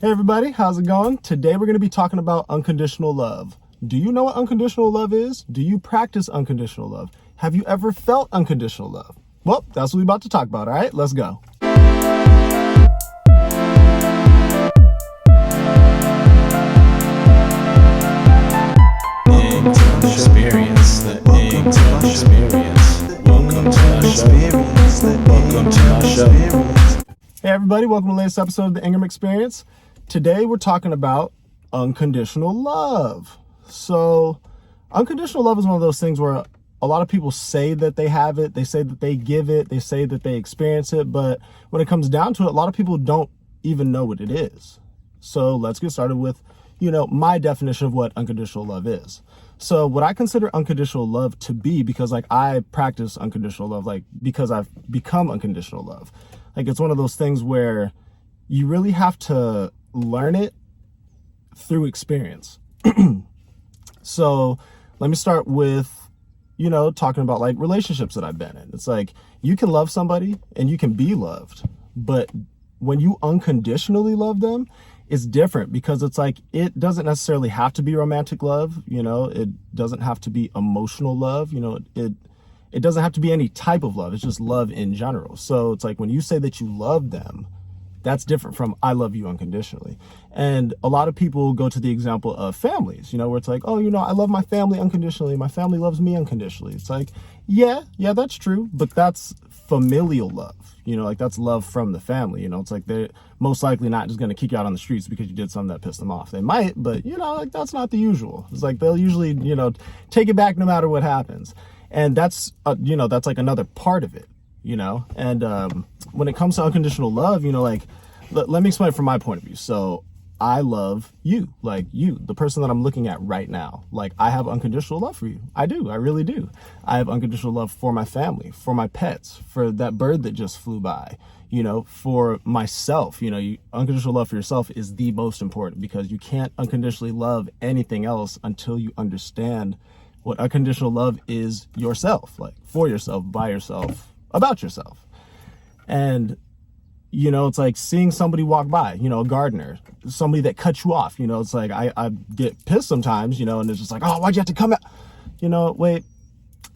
Hey everybody, how's it going? Today we're going to be talking about unconditional love. Do you know what unconditional love is? Do you practice unconditional love? Have you ever felt unconditional love? Well, that's what we're about to talk about, all right? Let's go. Ingram Experience, the Ingram Experience. Welcome to my show. Welcome to my show. Hey everybody, welcome to the latest episode of the Ingram Experience. Today we're talking about unconditional love. So, unconditional love is one of those things where a lot of people say that they have it, they say that they give it, they say that they experience it, but when it comes down to it, a lot of people don't even know what it is. So let's get started with, my definition of what unconditional love is. So what I consider unconditional love to be, because I practice unconditional love, because I've become unconditional love. It's one of those things where you really have to learn it through experience. So let me start with, talking about relationships that I've been in. It's you can love somebody and you can be loved, but when you unconditionally love them, it's different because it doesn't necessarily have to be romantic love. It doesn't have to be emotional love. It doesn't have to be any type of love. It's just love in general. So it's when you say that you love them, that's different from I love you unconditionally. And a lot of people go to the example of families, where it's I love my family unconditionally. My family loves me unconditionally. It's yeah, that's true. But that's familial love. That's love from the family. It's they're most likely not just going to kick you out on the streets because you did something that pissed them off. They might, but that's not the usual. It's they'll usually, take it back no matter what happens. And that's, that's another part of it, and when it comes to unconditional love, let me explain from my point of view. So I love you, the person that I'm looking at right now. I have unconditional love for you. I do. I really do. I have unconditional love for my family, for my pets, for that bird that just flew by, for myself. Unconditional love for yourself is the most important because you can't unconditionally love anything else until you understand what unconditional love is yourself, for yourself, by yourself, about yourself. And it's seeing somebody walk by, a gardener, somebody that cuts you off, I get pissed sometimes, and it's just oh, why'd you have to come out? Wait,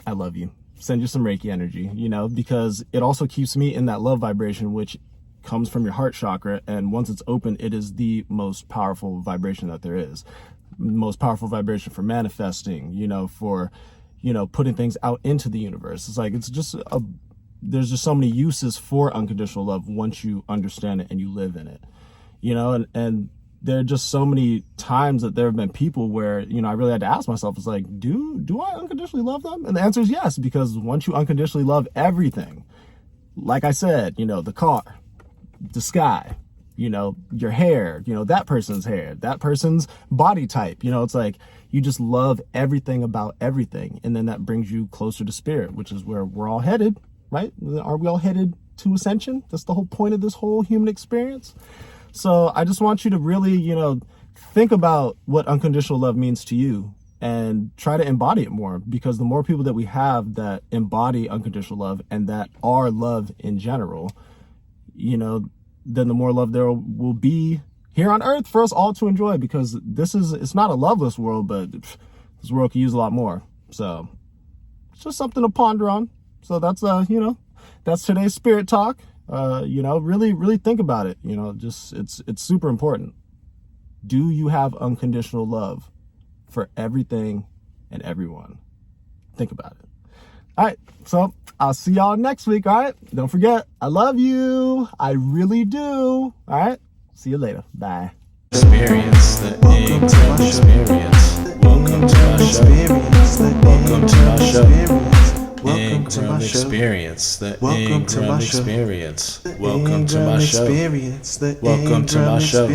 I love you. Send you some Reiki energy, because it also keeps me in that love vibration, which comes from your heart chakra. And once it's open, it is the most powerful vibration that there is. Most powerful vibration for manifesting, for, putting things out into the universe. There's just so many uses for unconditional love once you understand it and you live in it, and there are just so many times that there have been people where, I really had to ask myself, it's do I unconditionally love them? And the answer is yes, because once you unconditionally love everything, like I said, the car, the sky, your hair, that person's hair, that person's body type, you just love everything about everything. And then that brings you closer to spirit, which is where we're all headed, right? Are we all headed to ascension? That's the whole point of this whole human experience. So I just want you to really, think about what unconditional love means to you and try to embody it more, because the more people that we have that embody unconditional love and that are love in general, then the more love there will be here on earth for us all to enjoy, because it's not a loveless world, but this world could use a lot more. So it's just something to ponder on. So that's, that's today's spirit talk. Really, really think about it. It's super important. Do you have unconditional love for everything and everyone? Think about it. All right. So I'll see y'all next week. All right. Don't forget, I love you. I really do. All right. See you later. Bye. Experience, the Ingram Experience. Welcome to my show. Welcome to my show. Ingram Experience, the Ingram Experience. Welcome to my show. Welcome to my show.